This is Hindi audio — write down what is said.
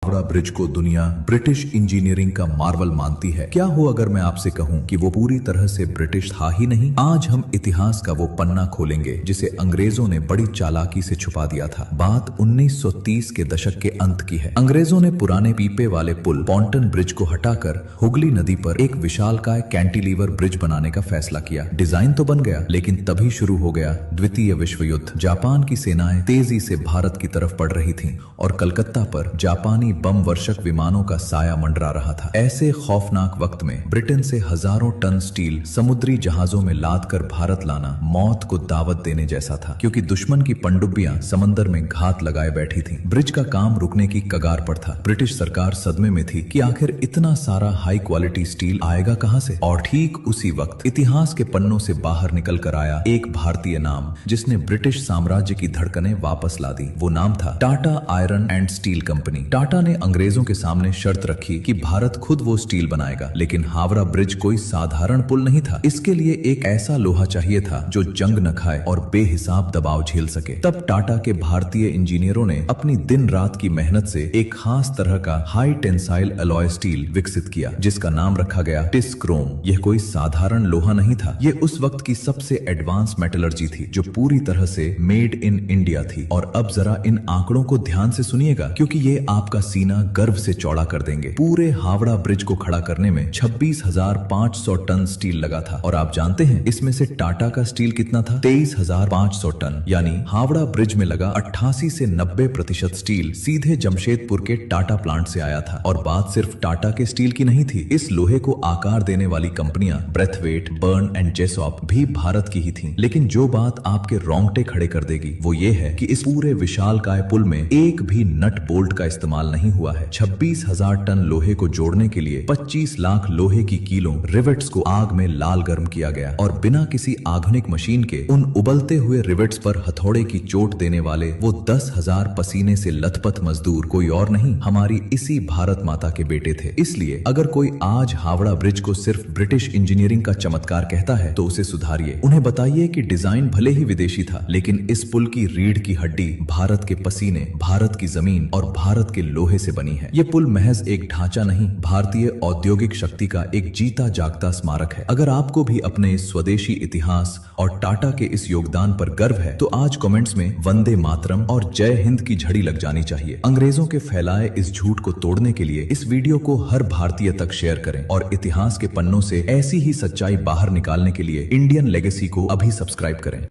हावड़ा ब्रिज को दुनिया ब्रिटिश इंजीनियरिंग का मार्वल मानती है। क्या हो अगर मैं आपसे कहूं कि वो पूरी तरह से ब्रिटिश था ही नहीं। आज हम इतिहास का वो पन्ना खोलेंगे जिसे अंग्रेजों ने बड़ी चालाकी से छुपा दिया था। बात 1930 के दशक के अंत की है। अंग्रेजों ने पुराने पीपे वाले पुल पॉन्टन ब्रिज को हटाकर हुगली नदी पर एक विशालकाय कैंटिलीवर ब्रिज बनाने का फैसला किया। डिजाइन तो बन गया, लेकिन तभी शुरू हो गया द्वितीय विश्व युद्ध। जापान की सेनाएं तेजी से भारत की तरफ बढ़ रही थीं और कलकत्ता पर जापानी बम वर्षक विमानों का साया मंडरा रहा था। ऐसे खौफनाक वक्त में ब्रिटेन से हजारों टन स्टील समुद्री जहाजों में लाद कर भारत लाना मौत को दावत देने जैसा था, क्योंकि दुश्मन की पनडुब्बियां समंदर में घात लगाए बैठी थीं। ब्रिज का काम रुकने की कगार पर था। ब्रिटिश सरकार सदमे में थी कि आखिर इतना सारा हाई क्वालिटी स्टील आएगा कहां से। और ठीक उसी वक्त इतिहास के पन्नों से बाहर निकल कर आया एक भारतीय नाम, जिसने ब्रिटिश साम्राज्य की धड़कनें वापस ला दी। वो नाम था Tata iron and steel company. Tata ने अंग्रेजों के सामने शर्त रखी कि भारत खुद वो स्टील बनाएगा, लेकिन हावड़ा ब्रिज कोई साधारण पुल नहीं था। इसके लिए एक ऐसा लोहा चाहिए था जो जंग न खाए और बेहिसाब दबाव झेल सके। तब टाटा के भारतीय इंजीनियरों ने अपनी दिन रात की मेहनत से एक खास तरह का हाई टेंसाइल अलॉय स्टील विकसित किया, जिसका नाम रखा गया टिस क्रोम। यह कोई साधारण लोहा नहीं था, यह उस वक्त की सबसे एडवांस मेटलर्जी थी जो पूरी तरह से मेड इन इंडिया थी। और अब जरा इन आंकड़ों को ध्यान से सुनिएगा, क्योंकि ये आपका सीना गर्व से चौड़ा कर देंगे। पूरे हावड़ा ब्रिज को खड़ा करने में 26,500 टन स्टील लगा था। और आप जानते हैं इसमें से टाटा का स्टील कितना था? 23,500 टन। यानी हावड़ा ब्रिज में लगा 88 से 90% स्टील सीधे जमशेदपुर के टाटा प्लांट से आया था। और बात सिर्फ टाटा के स्टील की नहीं थी। इस लोहे को आकार देने वाली कंपनियां ब्रेथवेट, बर्न एंड जेसॉप भी भारत की ही थी। लेकिन जो बात आपके रोंगटे खड़े कर देगी वो ये है कि इस पूरे विशालकाय पुल में एक भी नट बोल्ट का इस्तेमाल नहीं हुआ है। 26,000 टन लोहे को जोड़ने के लिए 25 लाख लोहे की कीलों रिवेट्स को आग में लाल गर्म किया गया। और बिना किसी आधुनिक मशीन के उन उबलते हुए रिवेट्स पर हथौड़े की चोट देने वाले वो 10,000 पसीने से लथपथ मजदूर कोई और नहीं, हमारी इसी भारत माता के बेटे थे। इसलिए अगर कोई आज हावड़ा ब्रिज को सिर्फ ब्रिटिश इंजीनियरिंग का चमत्कार कहता है तो उसे सुधारिए। उन्हें बताइए कि डिजाइन भले ही विदेशी था, लेकिन इस पुल की रीढ़ की हड्डी भारत के पसीने, भारत की जमीन और भारत के लोहे से बनी है। ये पुल महज एक ढांचा नहीं, भारतीय औद्योगिक शक्ति का एक जीता जागता स्मारक है। अगर आपको भी अपने इस स्वदेशी इतिहास और टाटा के इस योगदान पर गर्व है तो आज कमेंट्स में वंदे मातरम और जय हिंद की झड़ी लग जानी चाहिए। अंग्रेजों के फैलाए इस झूठ को तोड़ने के लिए इस वीडियो को हर भारतीय तक शेयर करें और इतिहास के पन्नों से ऐसी ही सच्चाई बाहर निकालने के लिए इंडियन लेगेसी को अभी सब्सक्राइब करें।